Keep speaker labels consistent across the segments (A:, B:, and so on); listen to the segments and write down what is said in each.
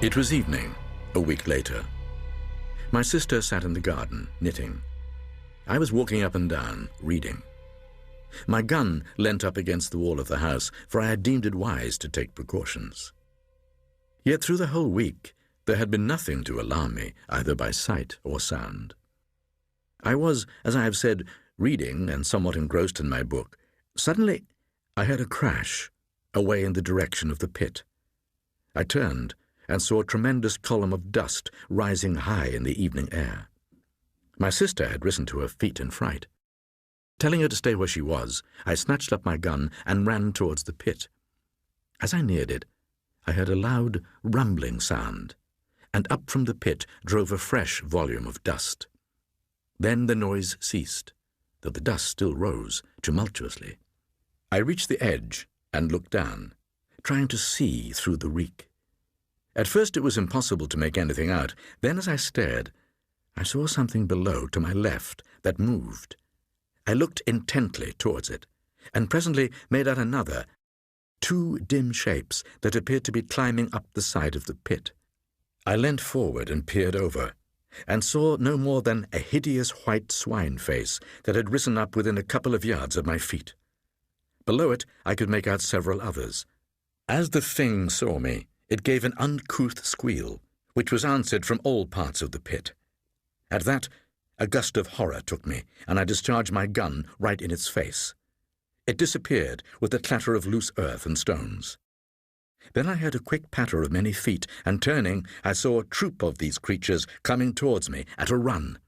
A: It was evening, a week later. My sister sat in the garden, knitting. I was walking up and down, reading. My gun leant up against the wall of the house, for I had deemed it wise to take precautions. Yet through the whole week, there had been nothing to alarm me, either by sight or sound. I was, as I have said, reading and somewhat engrossed in my book. Suddenly, I heard a crash, away in the direction of the pit. I turned and saw a tremendous column of dust rising high in the evening air. My sister had risen to her feet in fright. Telling her to stay where she was, I snatched up my gun and ran towards the pit. As I neared it, I heard a loud, rumbling sound, and up from the pit drove a fresh volume of dust. Then the noise ceased, though the dust still rose tumultuously. I reached the edge and looked down, trying to see through the reek. At first it was impossible to make anything out. Then as I stared, I saw something below to my left that moved. I looked intently towards it, and presently made out another, two dim shapes that appeared to be climbing up the side of the pit. I leant forward and peered over, and saw no more than a hideous white swine face that had risen up within a couple of yards of my feet. Below it I could make out several others. As the thing saw me, it gave an uncouth squeal, which was answered from all parts of the pit. At that, a gust of horror took me, and I discharged my gun right in its face. It disappeared with the clatter of loose earth and stones. Then I heard a quick patter of many feet, and turning, I saw a troop of these creatures coming towards me at a run.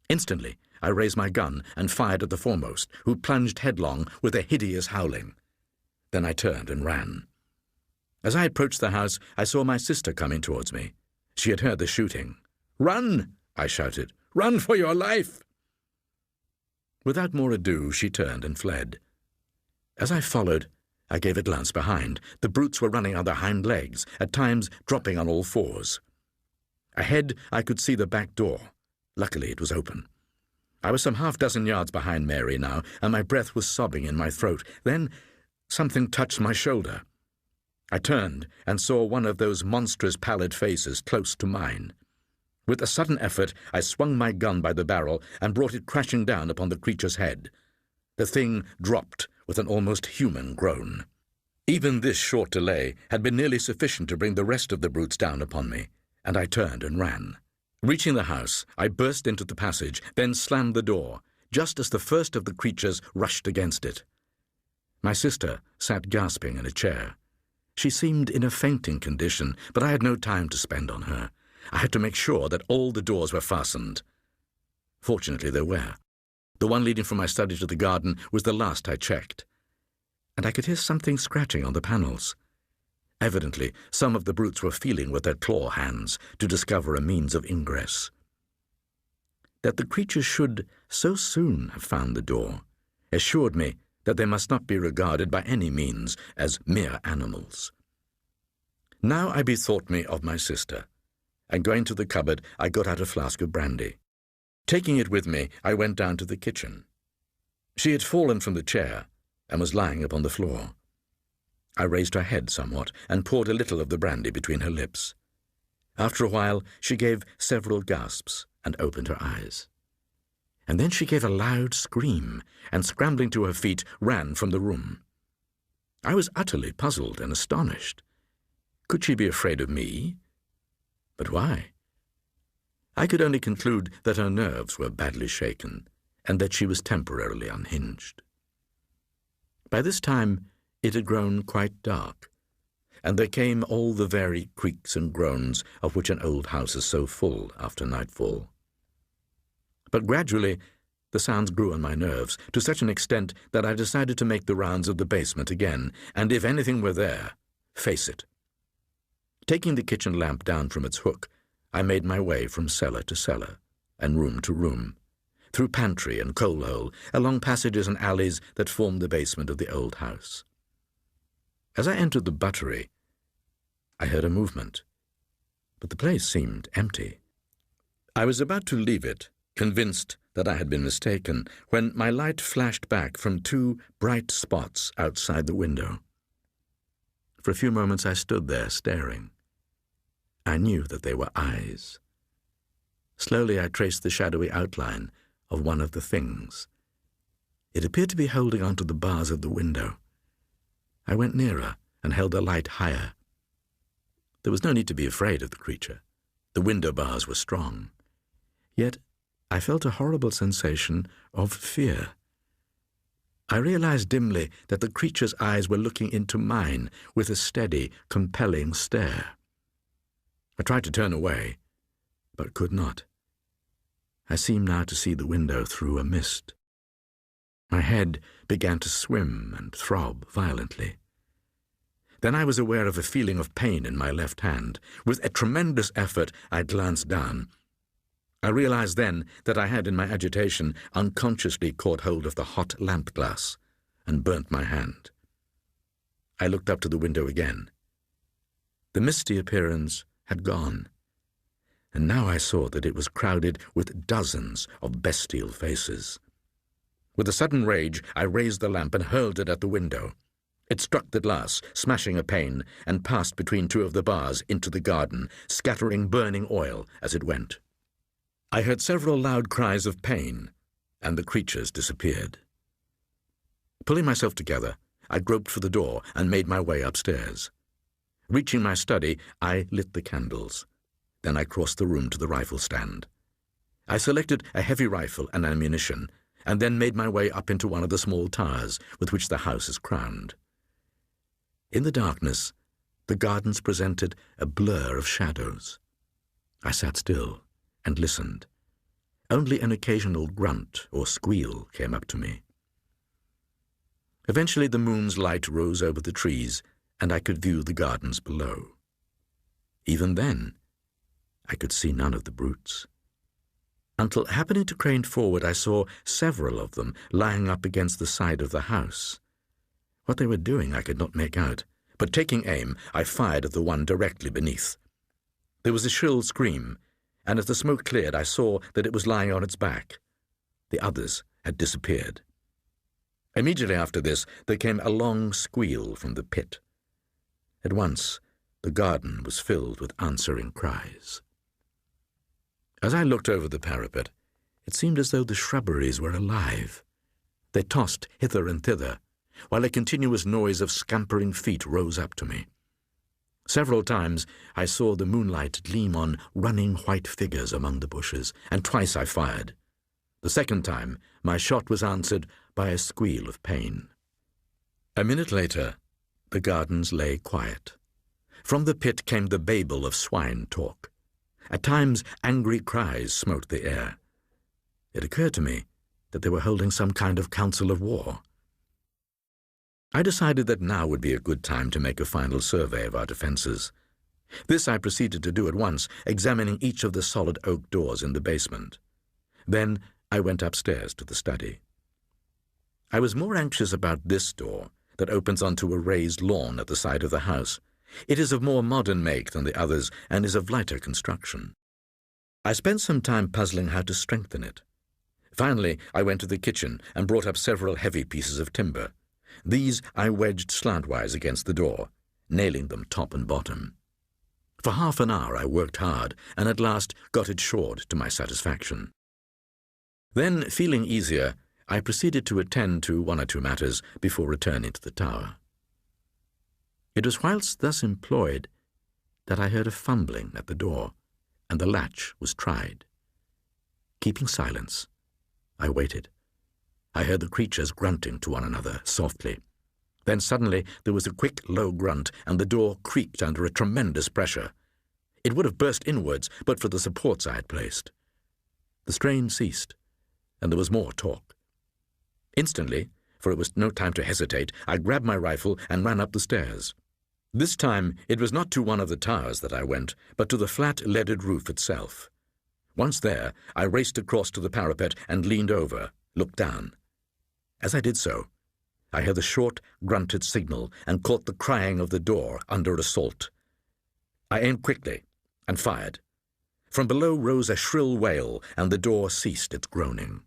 A: Instantly, I raised my gun and fired at the foremost, who plunged headlong with a hideous howling. Then I turned and ran. As I approached the house, I saw my sister coming towards me. She had heard the shooting. "Run!" I shouted. "Run for your life!" Without more ado, she turned and fled. As I followed, I gave a glance behind. The brutes were running on their hind legs, at times dropping on all fours. Ahead, I could see the back door. Luckily, it was open. I was some half-dozen yards behind Mary now, and my breath was sobbing in my throat. Then something touched my shoulder. I turned and saw one of those monstrous pallid faces close to mine. With a sudden effort, I swung my gun by the barrel and brought it crashing down upon the creature's head. The thing dropped with an almost human groan. Even this short delay had been nearly sufficient to bring the rest of the brutes down upon me, and I turned and ran. Reaching the house, I burst into the passage, then slammed the door, just as the first of the creatures rushed against it. My sister sat gasping in a chair. She seemed in a fainting condition, but I had no time to spend on her. I had to make sure that all the doors were fastened. Fortunately, they were. The one leading from my study to the garden was the last I checked, and I could hear something scratching on the panels. Evidently, some of the brutes were feeling with their claw hands to discover a means of ingress. That the creatures should so soon have found the door assured me that they must not be regarded by any means as mere animals. Now I bethought me of my sister, and going to the cupboard, I got out a flask of brandy. Taking it with me, I went down to the kitchen. She had fallen from the chair and was lying upon the floor. I raised her head somewhat and poured a little of the brandy between her lips. After a while, she gave several gasps and opened her eyes. And then she gave a loud scream and, scrambling to her feet, ran from the room. I was utterly puzzled and astonished. Could she be afraid of me? But why? I could only conclude that her nerves were badly shaken and that she was temporarily unhinged. By this time, it had grown quite dark, and there came all the varied creaks and groans of which an old house is so full after nightfall. But gradually, the sounds grew on my nerves to such an extent that I decided to make the rounds of the basement again, and if anything were there, face it. Taking the kitchen lamp down from its hook, I made my way from cellar to cellar, and room to room, through pantry and coal hole, along passages and alleys that formed the basement of the old house. As I entered the buttery, I heard a movement, but the place seemed empty. I was about to leave it, convinced that I had been mistaken, when my light flashed back from two bright spots outside the window. For a few moments I stood there staring. I knew that they were eyes. Slowly I traced the shadowy outline of one of the things. It appeared to be holding onto the bars of the window. I went nearer and held the light higher. There was no need to be afraid of the creature. The window bars were strong. Yet I felt a horrible sensation of fear. I realized dimly that the creature's eyes were looking into mine with a steady, compelling stare. I tried to turn away, but could not. I seemed now to see the window through a mist. My head began to swim and throb violently. Then I was aware of a feeling of pain in my left hand. With a tremendous effort, I glanced down. I realized then that I had, in my agitation, unconsciously caught hold of the hot lamp glass and burnt my hand. I looked up to the window again. The misty appearance had gone, and now I saw that it was crowded with dozens of bestial faces. With a sudden rage, I raised the lamp and hurled it at the window. It struck the glass, smashing a pane, and passed between two of the bars into the garden, scattering burning oil as it went. I heard several loud cries of pain, and the creatures disappeared. Pulling myself together, I groped for the door and made my way upstairs. Reaching my study, I lit the candles. Then I crossed the room to the rifle stand. I selected a heavy rifle and ammunition, and then made my way up into one of the small towers with which the house is crowned. In the darkness, the gardens presented a blur of shadows. I sat still and listened. Only an occasional grunt or squeal came up to me. Eventually the moon's light rose over the trees, and I could view the gardens below. Even then, I could see none of the brutes. Until, happening to crane forward, I saw several of them lying up against the side of the house. What they were doing I could not make out, but taking aim, I fired at the one directly beneath. There was a shrill scream, and as the smoke cleared, I saw that it was lying on its back. The others had disappeared. Immediately after this, there came a long squeal from the pit. At once, the garden was filled with answering cries. As I looked over the parapet, it seemed as though the shrubberies were alive. They tossed hither and thither, while a continuous noise of scampering feet rose up to me. Several times I saw the moonlight gleam on running white figures among the bushes, and twice I fired. The second time, my shot was answered by a squeal of pain. A minute later, the gardens lay quiet. From the pit came the babel of swine talk. At times, angry cries smote the air. It occurred to me that they were holding some kind of council of war. I decided that now would be a good time to make a final survey of our defenses. This I proceeded to do at once, examining each of the solid oak doors in the basement. Then I went upstairs to the study. I was more anxious about this door that opens onto a raised lawn at the side of the house. It is of more modern make than the others and is of lighter construction. I spent some time puzzling how to strengthen it. Finally, I went to the kitchen and brought up several heavy pieces of timber. These I wedged slantwise against the door, nailing them top and bottom. For half an hour I worked hard, and at last got it shored to my satisfaction. Then, feeling easier, I proceeded to attend to one or two matters before returning to the tower. It was whilst thus employed that I heard a fumbling at the door, and the latch was tried. Keeping silence, I waited. I heard the creatures grunting to one another softly. Then suddenly there was a quick, low grunt, and the door creaked under a tremendous pressure. It would have burst inwards but for the supports I had placed. The strain ceased, and there was more talk. Instantly, for it was no time to hesitate, I grabbed my rifle and ran up the stairs. This time it was not to one of the towers that I went, but to the flat leaded roof itself. Once there, I raced across to the parapet and leaned over, looked down. As I did so, I heard the short, grunted signal and caught the crying of the door under assault. I aimed quickly and fired. From below rose a shrill wail, and the door ceased its groaning.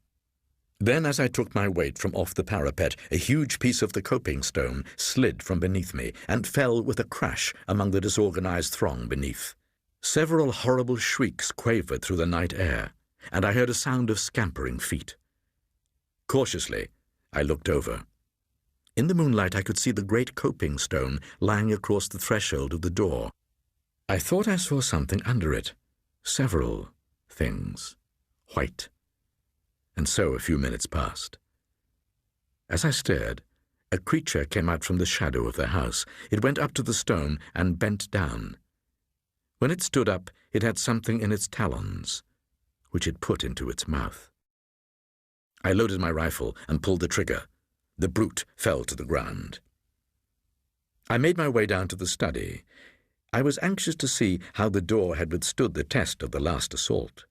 A: Then, as I took my weight from off the parapet, a huge piece of the coping stone slid from beneath me and fell with a crash among the disorganized throng beneath. Several horrible shrieks quavered through the night air, and I heard a sound of scampering feet. Cautiously, I looked over. In the moonlight, I could see the great coping stone lying across the threshold of the door. I thought I saw something under it. Several things. White. And so a few minutes passed. As I stared, a creature came out from the shadow of the house. It went up to the stone and bent down. When it stood up, it had something in its talons, which it put into its mouth. I loaded my rifle and pulled the trigger. The brute fell to the ground. I made my way down to the study. I was anxious to see how the door had withstood the test of the last assault.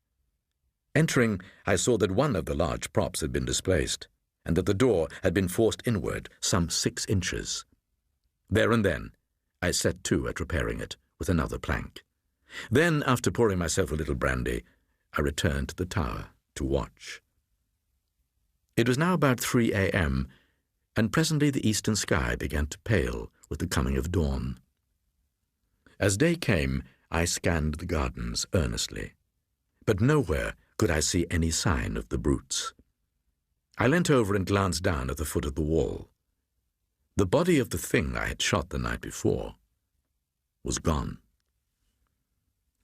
A: Entering, I saw that one of the large props had been displaced, and that the door had been forced inward some 6 inches. There and then, I set to at repairing it with another plank. Then, after pouring myself a little brandy, I returned to the tower to watch. It was now about 3 a.m., and presently the eastern sky began to pale with the coming of dawn. As day came, I scanned the gardens earnestly, but nowhere could I see any sign of the brutes. I leant over and glanced down at the foot of the wall. The body of the thing I had shot the night before was gone.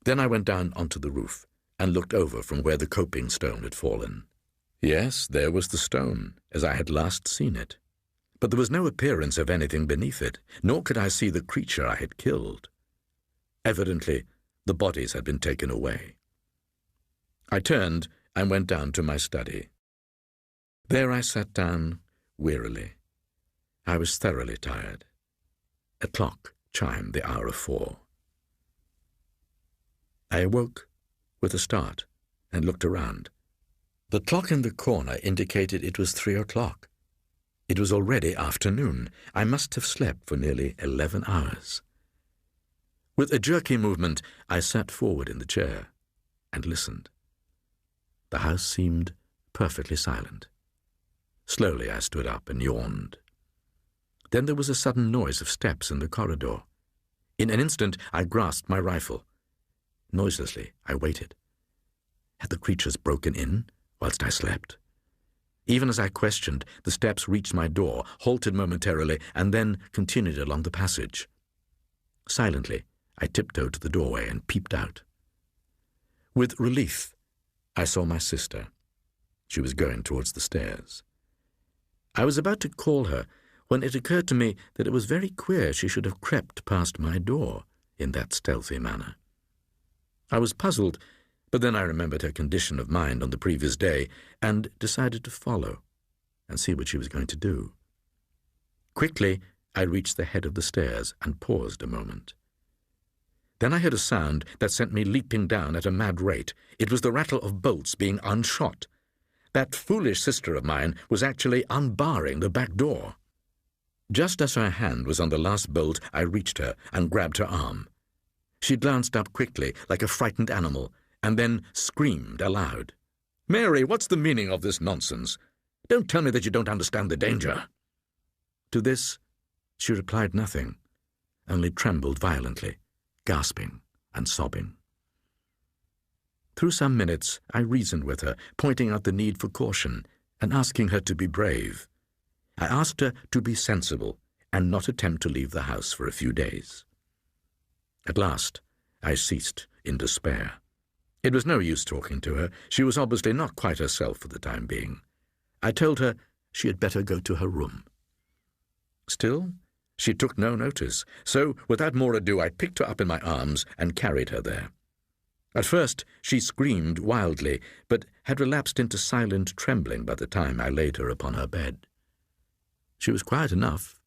A: Then I went down onto the roof and looked over from where the coping stone had fallen. Yes, there was the stone, as I had last seen it. But there was no appearance of anything beneath it, nor could I see the creature I had killed. Evidently, the bodies had been taken away. I turned and went down to my study. There I sat down wearily. I was thoroughly tired. A clock chimed the hour of 4. I awoke with a start and looked around. The clock in the corner indicated it was 3 o'clock. It was already afternoon. I must have slept for nearly 11 hours. With a jerky movement, I sat forward in the chair and listened. The house seemed perfectly silent. Slowly I stood up and yawned. Then there was a sudden noise of steps in the corridor. In an instant, I grasped my rifle. Noiselessly, I waited. Had the creatures broken in whilst I slept? Even as I questioned, the steps reached my door, halted momentarily, and then continued along the passage. Silently, I tiptoed to the doorway and peeped out. With relief, I saw my sister. She was going towards the stairs. I was about to call her when it occurred to me that it was very queer she should have crept past my door in that stealthy manner. I was puzzled, but then I remembered her condition of mind on the previous day and decided to follow and see what she was going to do. Quickly, I reached the head of the stairs and paused a moment. Then I heard a sound that sent me leaping down at a mad rate. It was the rattle of bolts being unshot. That foolish sister of mine was actually unbarring the back door. Just as her hand was on the last bolt, I reached her and grabbed her arm. She glanced up quickly, like a frightened animal, and then screamed aloud. "Mary, what's the meaning of this nonsense? Don't tell me that you don't understand the danger." To this, she replied nothing, only trembled violently, gasping and sobbing. Through some minutes, I reasoned with her, pointing out the need for caution and asking her to be brave. I asked her to be sensible and not attempt to leave the house for a few days. At last, I ceased in despair. It was no use talking to her. She was obviously not quite herself for the time being. I told her she had better go to her room. Still, she took no notice, so without more ado I picked her up in my arms and carried her there. At first she screamed wildly, but had relapsed into silent trembling by the time I laid her upon her bed. She was quiet enough,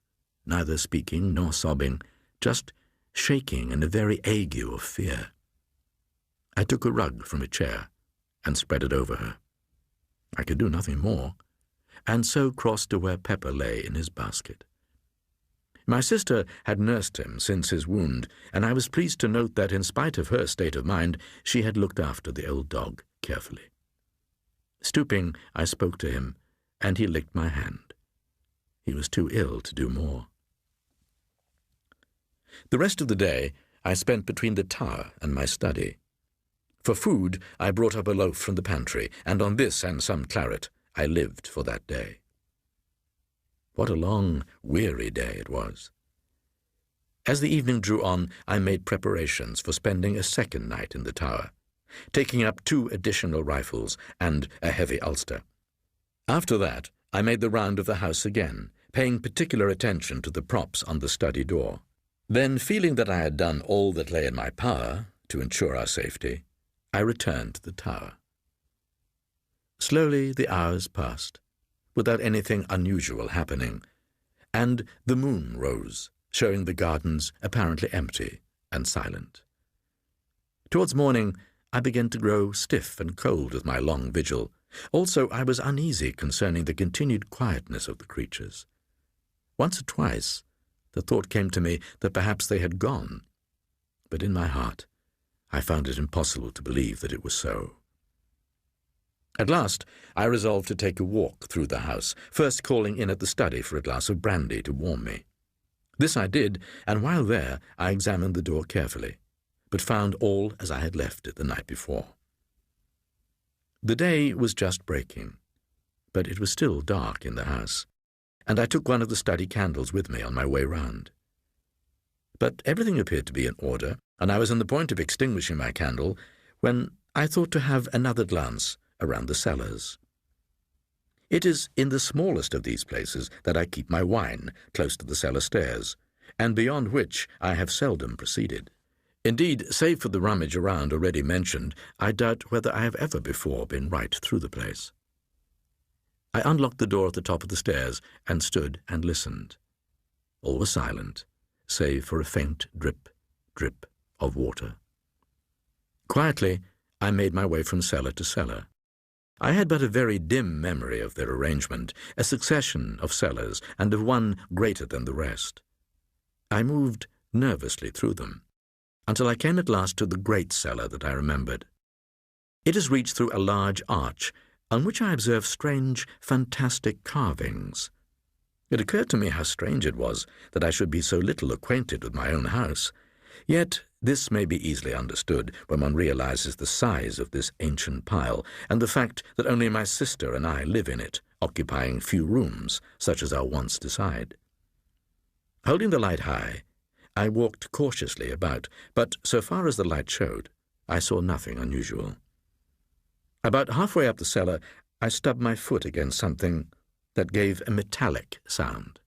A: neither speaking nor sobbing, just shaking in a very ague of fear. I took a rug from a chair and spread it over her. I could do nothing more, and so crossed to where Pepper lay in his basket. My sister had nursed him since his wound, and I was pleased to note that, in spite of her state of mind, she had looked after the old dog carefully. Stooping, I spoke to him, and he licked my hand. He was too ill to do more. The rest of the day, I spent between the tower and my study. For food, I brought up a loaf from the pantry, and on this and some claret, I lived for that day. What a long, weary day it was. As the evening drew on, I made preparations for spending a second night in the tower, taking up 2 additional rifles and a heavy ulster. After that, I made the round of the house again, paying particular attention to the props on the study door. Then, feeling that I had done all that lay in my power to ensure our safety, I returned to the tower. Slowly the hours passed, without anything unusual happening, and the moon rose, showing the gardens apparently empty and silent. Towards morning, I began to grow stiff and cold with my long vigil. Also, I was uneasy concerning the continued quietness of the creatures. Once or twice, the thought came to me that perhaps they had gone, but in my heart, I found it impossible to believe that it was so. At last, I resolved to take a walk through the house, first calling in at the study for a glass of brandy to warm me. This I did, and while there, I examined the door carefully, but found all as I had left it the night before. The day was just breaking, but it was still dark in the house, and I took one of the study candles with me on my way round. But everything appeared to be in order, and I was on the point of extinguishing my candle when I thought to have another glance around the cellars. It is in the smallest of these places that I keep my wine, close to the cellar stairs, and beyond which I have seldom proceeded. Indeed, save for the rummage around already mentioned, I doubt whether I have ever before been right through the place. I unlocked the door at the top of the stairs and stood and listened. All was silent, save for a faint drip, drip of water. Quietly, I made my way from cellar to cellar. I had but a very dim memory of their arrangement, a succession of cellars, and of one greater than the rest. I moved nervously through them, until I came at last to the great cellar that I remembered. It is reached through a large arch, on which I observed strange, fantastic carvings. It occurred to me how strange it was that I should be so little acquainted with my own house. Yet this may be easily understood when one realizes the size of this ancient pile, and the fact that only my sister and I live in it, occupying few rooms, such as our wants decide. Holding the light high, I walked cautiously about, but so far as the light showed, I saw nothing unusual. About halfway up the cellar, I stubbed my foot against something that gave a metallic sound.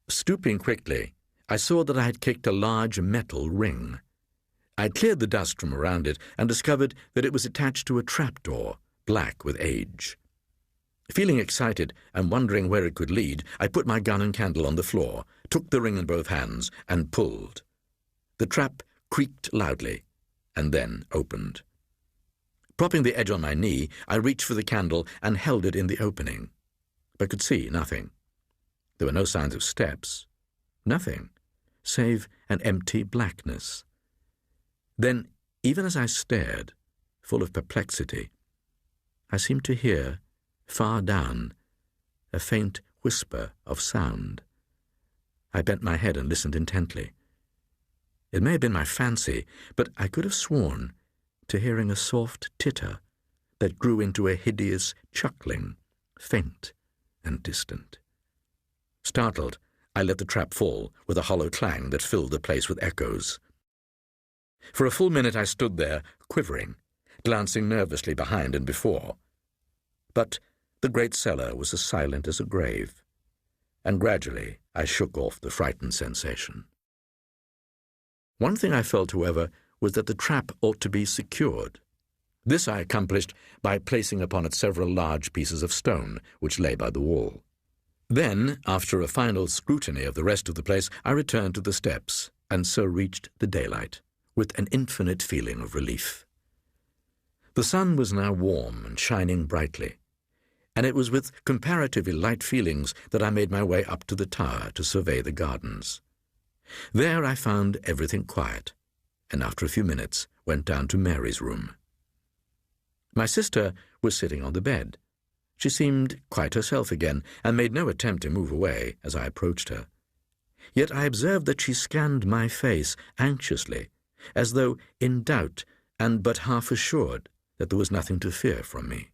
A: Stooping quickly, I saw that I had kicked a large metal ring. I cleared the dust from around it and discovered that it was attached to a trapdoor, black with age. Feeling excited and wondering where it could lead, I put my gun and candle on the floor, took the ring in both hands, and pulled. The trap creaked loudly, and then opened. Propping the edge on my knee, I reached for the candle and held it in the opening, but could see nothing. There were no signs of steps, nothing, save an empty blackness. Then, even as I stared, full of perplexity, I seemed to hear, far down, a faint whisper of sound. I bent my head and listened intently. It may have been my fancy, but I could have sworn to hearing a soft titter that grew into a hideous chuckling, faint and distant. Startled, I let the trap fall with a hollow clang that filled the place with echoes. For a full minute I stood there, quivering, glancing nervously behind and before. But the great cellar was as silent as a grave, and gradually I shook off the frightened sensation. One thing I felt, however, was that the trap ought to be secured. This I accomplished by placing upon it several large pieces of stone which lay by the wall. Then, after a final scrutiny of the rest of the place, I returned to the steps, and so reached the daylight, with an infinite feeling of relief. The sun was now warm and shining brightly, and it was with comparatively light feelings that I made my way up to the tower to survey the gardens. There I found everything quiet, and after a few minutes went down to Mary's room. My sister was sitting on the bed. She seemed quite herself again, and made no attempt to move away as I approached her. Yet I observed that she scanned my face anxiously, as though in doubt and but half assured that there was nothing to fear from me.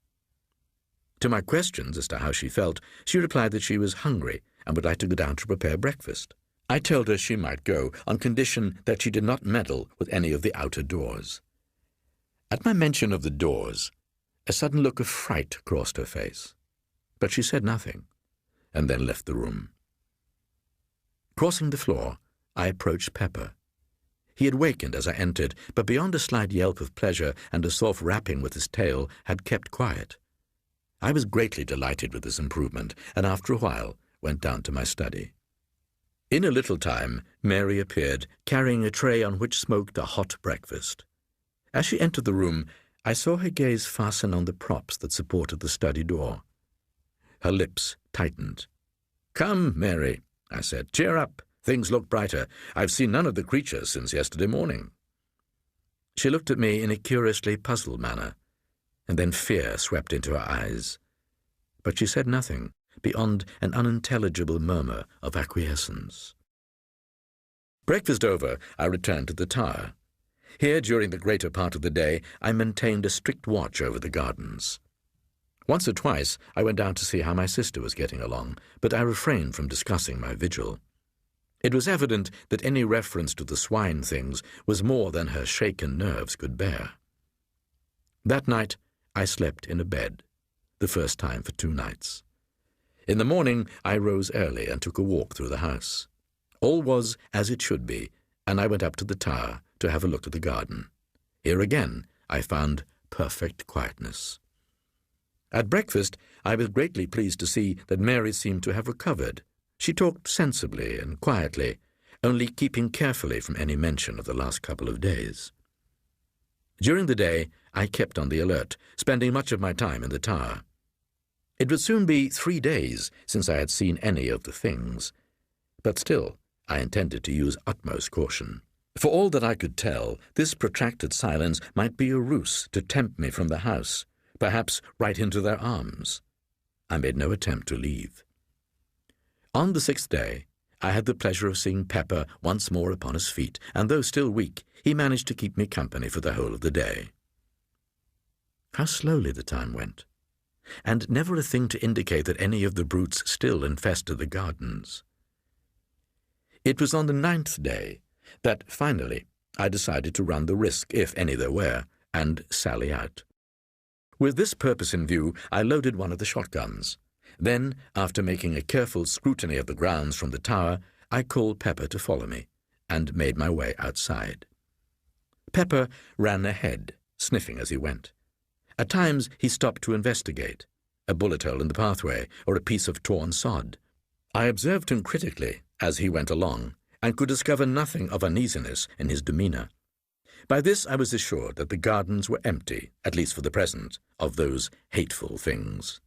A: To my questions as to how she felt, she replied that she was hungry and would like to go down to prepare breakfast. I told her she might go on condition that she did not meddle with any of the outer doors. At my mention of the doors, a sudden look of fright crossed her face, but she said nothing, and then left the room. Crossing the floor, I approached Pepper. He had wakened as I entered, but beyond a slight yelp of pleasure and a soft rapping with his tail, had kept quiet. I was greatly delighted with this improvement, and after a while went down to my study. In a little time, Mary appeared, carrying a tray on which smoked a hot breakfast. As she entered the room, I saw her gaze fasten on the props that supported the study door. Her lips tightened. "Come, Mary," I said. "Cheer up. Things look brighter. I've seen none of the creatures since yesterday morning." She looked at me in a curiously puzzled manner, and then fear swept into her eyes. But she said nothing beyond an unintelligible murmur of acquiescence. Breakfast over, I returned to the tower. Here, during the greater part of the day, I maintained a strict watch over the gardens. Once or twice I went down to see how my sister was getting along, but I refrained from discussing my vigil. It was evident that any reference to the swine things was more than her shaken nerves could bear. That night I slept in a bed, the first time for 2 nights. In the morning I rose early and took a walk through the house. All was as it should be, and I went up to the tower to have a look at the garden. Here again I found perfect quietness. At breakfast I was greatly pleased to see that Mary seemed to have recovered. She talked sensibly and quietly, only keeping carefully from any mention of the last couple of days. During the day I kept on the alert, spending much of my time in the tower. It would soon be 3 days since I had seen any of the things, but still I intended to use utmost caution. For all that I could tell, this protracted silence might be a ruse to tempt me from the house, perhaps right into their arms. I made no attempt to leave. On the 6th day, I had the pleasure of seeing Pepper once more upon his feet, and though still weak, he managed to keep me company for the whole of the day. How slowly the time went, and never a thing to indicate that any of the brutes still infested the gardens. It was on the 9th day that, finally, I decided to run the risk, if any there were, and sally out. With this purpose in view, I loaded one of the shotguns. Then, after making a careful scrutiny of the grounds from the tower, I called Pepper to follow me, and made my way outside. Pepper ran ahead, sniffing as he went. At times he stopped to investigate, a bullet hole in the pathway or a piece of torn sod. I observed him critically as he went along, and could discover nothing of uneasiness in his demeanour. By this I was assured that the gardens were empty, at least for the present, of those hateful things.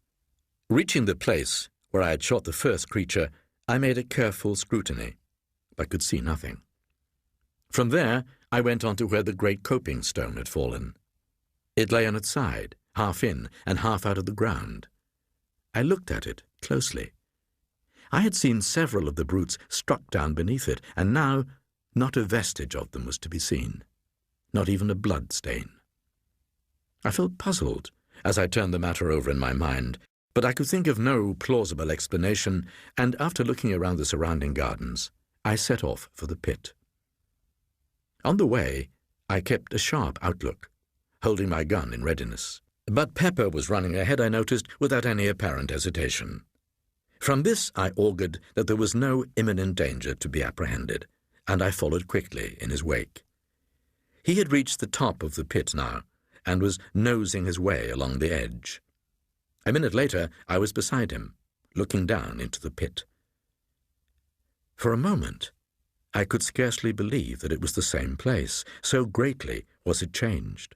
A: Reaching the place where I had shot the first creature, I made a careful scrutiny, but could see nothing. From there I went on to where the great coping stone had fallen. It lay on its side, half in and half out of the ground. I looked at it closely. I had seen several of the brutes struck down beneath it, and now not a vestige of them was to be seen, not even a blood stain. I felt puzzled as I turned the matter over in my mind, but I could think of no plausible explanation, and after looking around the surrounding gardens, I set off for the pit. On the way, I kept a sharp outlook, holding my gun in readiness. But Pepper was running ahead, I noticed, without any apparent hesitation. From this I augured that there was no imminent danger to be apprehended, and I followed quickly in his wake. He had reached the top of the pit now, and was nosing his way along the edge. A minute later I was beside him, looking down into the pit. For a moment I could scarcely believe that it was the same place, so greatly was it changed.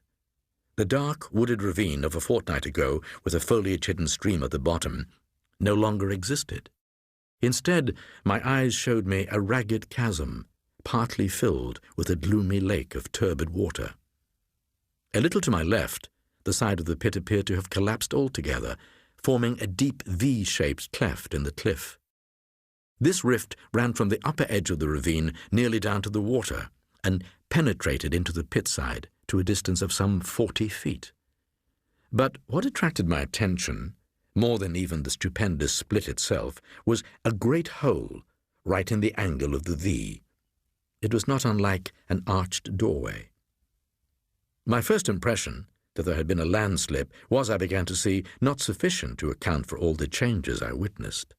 A: The dark, wooded ravine of a fortnight ago, with a foliage-hidden stream at the bottom, no longer existed. Instead, my eyes showed me a ragged chasm, partly filled with a gloomy lake of turbid water. A little to my left, the side of the pit appeared to have collapsed altogether, forming a deep V-shaped cleft in the cliff. This rift ran from the upper edge of the ravine nearly down to the water, and penetrated into the pit side to a distance of some 40 feet. But what attracted my attention, more than even the stupendous split itself, was a great hole right in the angle of the V. It was not unlike an arched doorway. My first impression that there had been a landslip was, I began to see, not sufficient to account for all the changes I witnessed.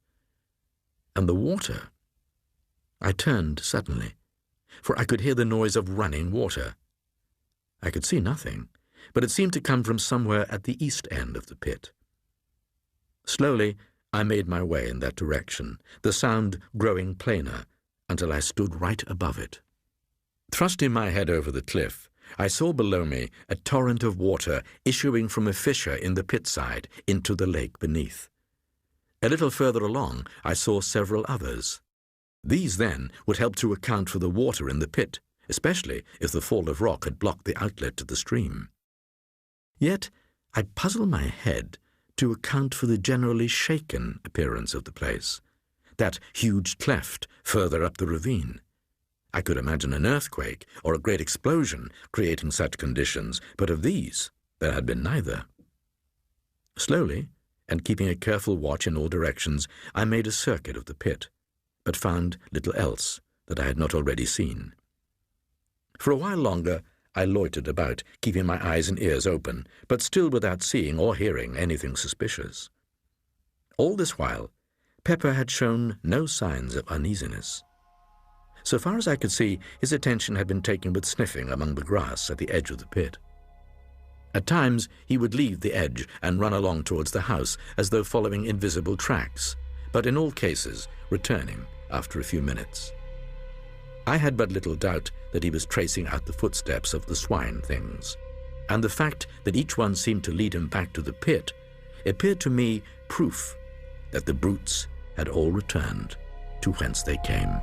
A: And the water. I turned suddenly, for I could hear the noise of running water. I could see nothing, but it seemed to come from somewhere at the east end of the pit. Slowly, I made my way in that direction, the sound growing plainer, until I stood right above it. Thrusting my head over the cliff, I saw below me a torrent of water issuing from a fissure in the pit side into the lake beneath. A little further along, I saw several others. These, then, would help to account for the water in the pit, especially if the fall of rock had blocked the outlet to the stream. Yet I puzzled my head to account for the generally shaken appearance of the place, that huge cleft further up the ravine. I could imagine an earthquake or a great explosion creating such conditions, but of these there had been neither. Slowly, and keeping a careful watch in all directions, I made a circuit of the pit, but found little else that I had not already seen. For a while longer I loitered about, keeping my eyes and ears open, but still without seeing or hearing anything suspicious. All this while, Pepper had shown no signs of uneasiness. So far as I could see, his attention had been taken with sniffing among the grass at the edge of the pit. At times he would leave the edge and run along towards the house as though following invisible tracks, but in all cases returning after a few minutes. I had but little doubt that he was tracing out the footsteps of the swine things, and the fact that each one seemed to lead him back to the pit appeared to me proof that the brutes had all returned to whence they came.